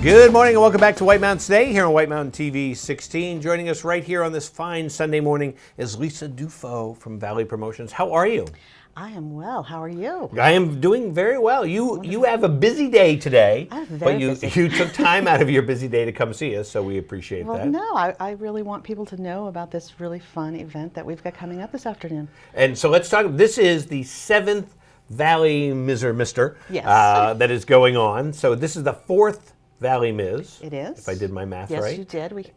Good morning and welcome back to White Mountain Today here on White Mountain TV 16. Joining us right here on this fine Sunday morning is Lisa Dufo from Valley Promotions. How are you? I am well. How are you? I am doing very well. You have a busy day today, but you took time out of your busy day to come see us, so we appreciate that. No, I really want people to know about this really fun event that we've got coming up this afternoon. And so let's talk. This is the 7th Valley Miss or Mister Yes. That is going on. So this is the 4th Valley Miss. It is. If I did my math yes, right. Yes, you did.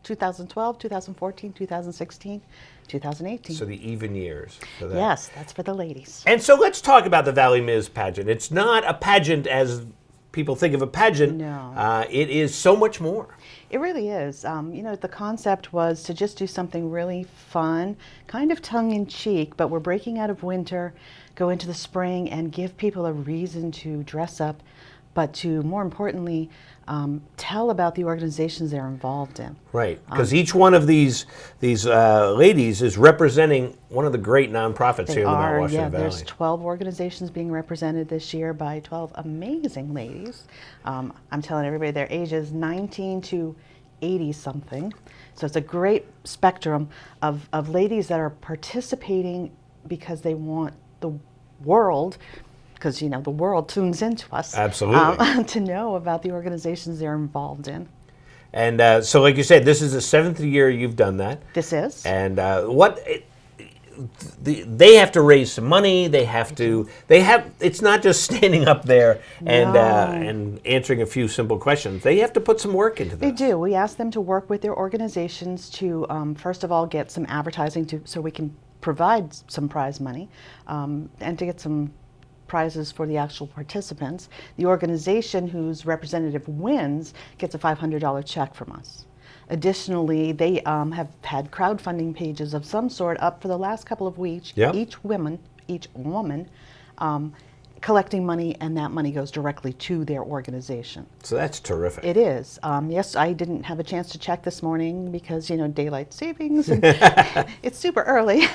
2012, 2014, 2016, 2018. So the even years for that. Yes, that's for the ladies. And so let's talk about the Valley Miss pageant. It's not a pageant as people think of a pageant. No. It is so much more. It really is. The concept was to just do something really fun, kind of tongue-in-cheek, but we're breaking out of winter, go into the spring, and give people a reason to dress up, but to, more importantly, tell about the organizations they're involved in. Right, because each one of these ladies is representing one of the great nonprofits here in the Mount Washington Valley. There's 12 organizations being represented this year by 12 amazing ladies. I'm telling everybody their ages 19 to 80-something. So it's a great spectrum of ladies that are participating because they want the world, because the world tunes into us. Absolutely. To know about the organizations they're involved in. And so, like you said, this is the 7th year you've done that. This is. And they have to raise some money. It's not just standing up there and answering a few simple questions. They have to put some work into this. They do. We ask them to work with their organizations to, first of all, get some advertising so we can provide some prize money, and to get some prizes for the actual participants. The organization whose representative wins gets a $500 check from us. Additionally, they have had crowdfunding pages of some sort up for the last couple of weeks. Yep. Each woman collecting money, and that money goes directly to their organization. So that's terrific. It is. Yes, I didn't have a chance to check this morning because, daylight savings, and it's super early.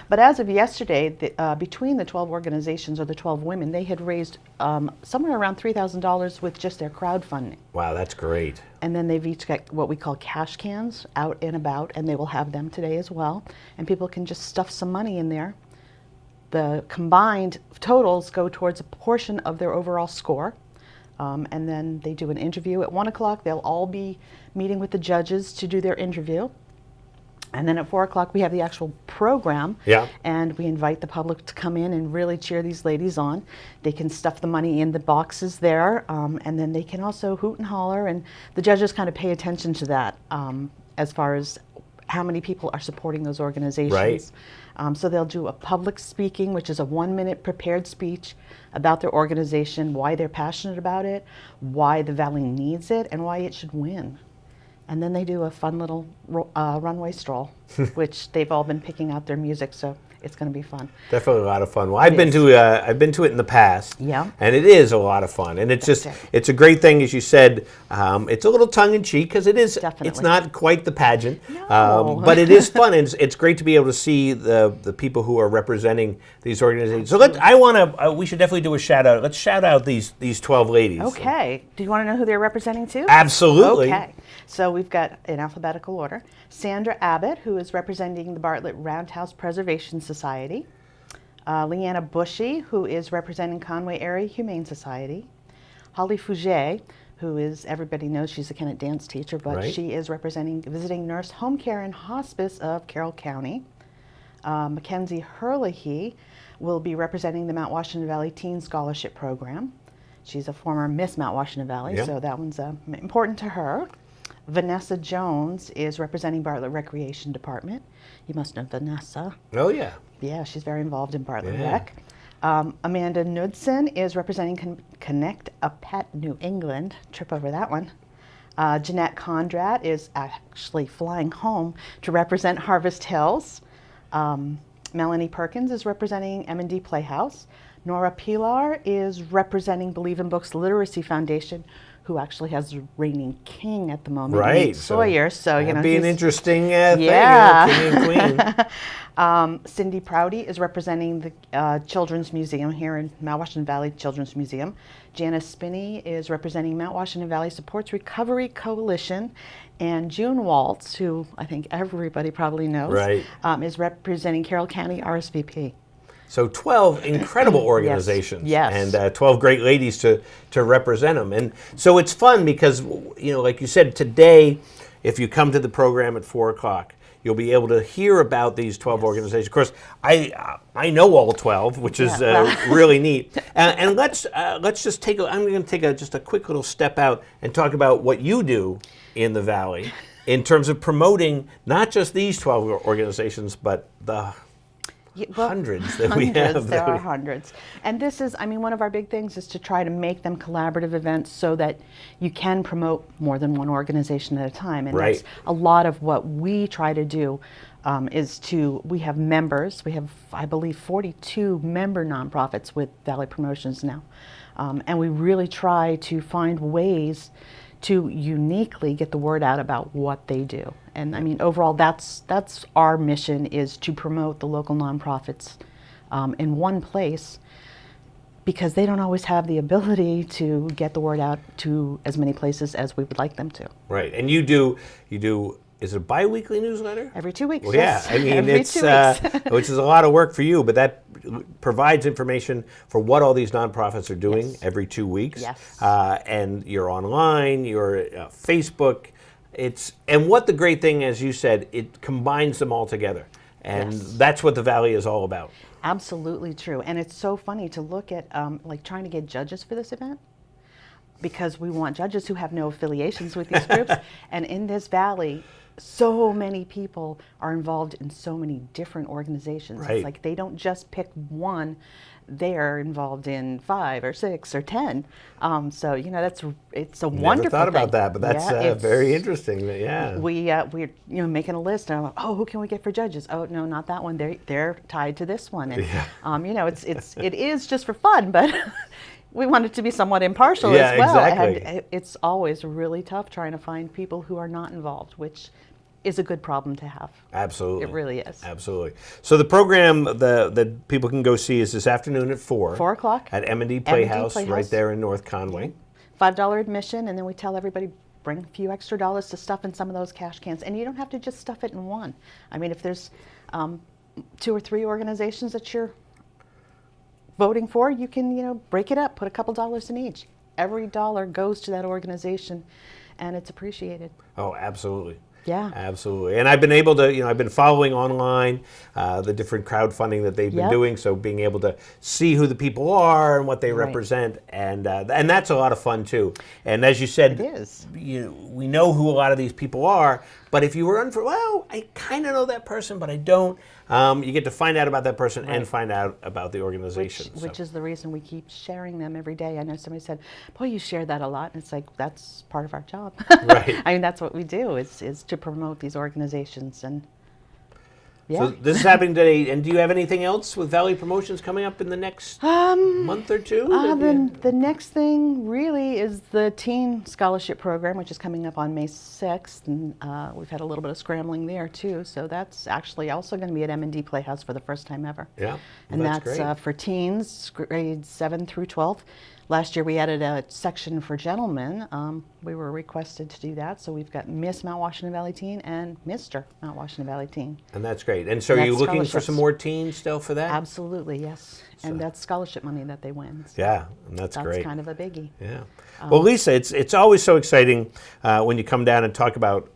But as of yesterday, between the 12 organizations, or the 12 women, they had raised somewhere around $3,000 with just their crowdfunding. Wow, that's great. And then they've each got what we call cash cans out and about, and they will have them today as well. And people can just stuff some money in there. The combined totals go towards a portion of their overall score. And then they do an interview at 1 o'clock. They'll all be meeting with the judges to do their interview. And then at 4 o'clock, we have the actual program. Yeah. And we invite the public to come in and really cheer these ladies on. They can stuff the money in the boxes there. And then they can also hoot and holler. And the judges kind of pay attention to that as far as how many people are supporting those organizations. Right. So they'll do a public speaking, which is a 1-minute prepared speech about their organization, why they're passionate about it, why the Valley needs it, and why it should win. And then they do a fun little runway stroll, which they've all been picking out their music, so it's going to be fun. Definitely a lot of fun. Well, I've been to it in the past. Yeah. And it is a lot of fun. And it's it's a great thing, as you said. It's a little tongue in cheek because it is. Definitely. It's not quite the pageant, No. but it is fun. And it's great to be able to see the people who are representing these organizations. So we should definitely do a shout out. Let's shout out these 12 ladies. Okay. Do you want to know who they're representing too? Absolutely. Okay. So we've got, in alphabetical order, Sandra Abbott, who is representing the Bartlett Roundhouse Preservation Society. Leanna Bushy, who is representing Conway Area Humane Society. Holly Fouget, who is, everybody knows she's a Kennett dance teacher, but Right. she is representing Visiting Nurse Home Care and Hospice of Carroll County. Mackenzie Herlihy will be representing the Mount Washington Valley Teen Scholarship Program. She's a former Miss Mount Washington Valley, Yep. so that one's important to her. Vanessa Jones is representing Bartlett Recreation Department. You must know Vanessa. Oh, yeah. Yeah, she's very involved in Bartlett Yeah. Rec. Amanda Knudsen is representing Connect a Pet New England. Trip over that one. Jeanette Condrat is actually flying home to represent Harvest Hills. Melanie Perkins is representing M&D Playhouse. Nora Pilar is representing Believe in Books Literacy Foundation, who actually has the reigning king at the moment, Right. Nate Sawyer. So, that'd be an he's- interesting thing, Yeah. king and queen. Cindy Prouty is representing the Children's Museum here in Mount Washington Valley Children's Museum. Janice Spinney is representing Mount Washington Valley Supports Recovery Coalition. And June Waltz, who I think everybody probably knows, Right. is representing Carroll County RSVP. So 12 incredible organizations, Yes. and 12 great ladies to represent them. And so it's fun because, like you said, today, if you come to the program at 4 o'clock, you'll be able to hear about these 12 organizations. Of course, I know all 12, which is really neat. And let's just take I'm going to take just a quick little step out and talk about what you do in the Valley in terms of promoting not just these 12 organizations, but the hundreds that we have. There are hundreds. And this is, one of our big things is to try to make them collaborative events so that you can promote more than one organization at a time. And Right. that's a lot of what we try to do we have members. We have, I believe, 42 member nonprofits with Valley Promotions now. And we really try to find ways to uniquely get the word out about what they do. And overall, that's our mission, is to promote the local nonprofits in one place, because they don't always have the ability to get the word out to as many places as we would like them to. Right. And you do, is it a bi-weekly newsletter? Every 2 weeks. Well, yes. yeah, Every it's 2 weeks. which is a lot of work for you, but that provides information for what all these nonprofits are doing every 2 weeks. Yes. And you're online, you're Facebook. And what the great thing, as you said, it combines them all together. And that's what the Valley is all about. Absolutely true. And it's so funny to look at trying to get judges for this event, because we want judges who have no affiliations with these groups. And in this Valley, so many people are involved in so many different organizations. Right. It's like they don't just pick one; they're involved in 5 or 6 or 10. So it's a wonderful Never thought thing. about that, but that's it's very interesting. Yeah. We're making a list, and I'm like, oh, who can we get for judges? Oh, no, not that one. They're tied to this one, and it is just for fun, but we want it to be somewhat impartial as well. Exactly. And it's always really tough trying to find people who are not involved, which is a good problem to have. Absolutely. It really is. Absolutely. So the program that people can go see is this afternoon at 4. 4 o'clock. At M&D Playhouse, right there in North Conway. $5 admission, and then we tell everybody, bring a few extra dollars to stuff in some of those cash cans. And you don't have to just stuff it in one. If there's 2 or 3 organizations that you're voting for, you can, break it up, put a couple dollars in each. Every dollar goes to that organization, and it's appreciated. Oh, absolutely. Yeah. Absolutely. And I've been able to, I've been following online the different crowdfunding that they've been doing. So being able to see who the people are and what they represent. And that's a lot of fun too. And as you said, It is. We know who a lot of these people are. But if you were I kind of know that person, but I don't. You get to find out about that person and find out about the organization. Which is the reason we keep sharing them every day. I know somebody said, boy, you share that a lot. And it's like, that's part of our job. Right. That's what we do, is to promote these organizations. And So this is happening today. And do you have anything else with Valley Promotions coming up in the next month or two? The next thing really is the Teen Scholarship Program, which is coming up on May 6th. And we've had a little bit of scrambling there, too. So that's actually also going to be at M&D Playhouse for the first time ever. Yeah, well, and that's great. For teens, grades 7 through 12. Last year we added a section for gentlemen. We were requested to do that, so we've got Miss Mount Washington Valley Teen and Mr. Mount Washington Valley Teen. And that's great. And so are That's you looking for scholarships. some more teens still for that? Absolutely, yes. And that's scholarship money that they win. So Yeah, and that's great. that's kind of a biggie. Yeah. Well, Lisa, it's always so exciting when you come down and talk about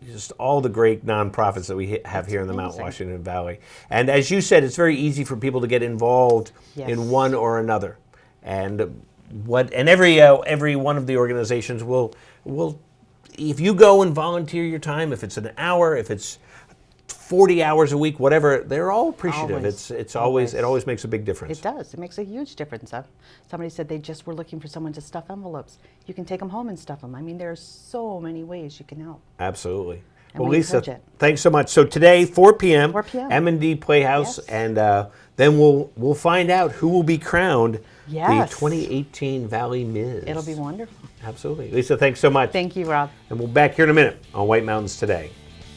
just all the great nonprofits that we have here in the Mount Washington Valley. And as you said, it's very easy for people to get involved in one or another. And every one of the organizations will, if you go and volunteer your time, if it's an hour, if it's 40 hours a week, whatever, they're all appreciative. Always. It always makes a big difference. It does. It makes a huge difference. Somebody said they just were looking for someone to stuff envelopes. You can take them home and stuff them. There's so many ways you can help. Absolutely. and Well, we Lisa, encourage it. thanks so much. So today, 4 p.m., 4 p.m. M&D Playhouse, Yes. and then we'll find out who will be crowned Yes. the 2018 Valley Miss. It'll be wonderful. Absolutely. Lisa, thanks so much. Thank you, Rob. And we'll be back here in a minute on White Mountains Today.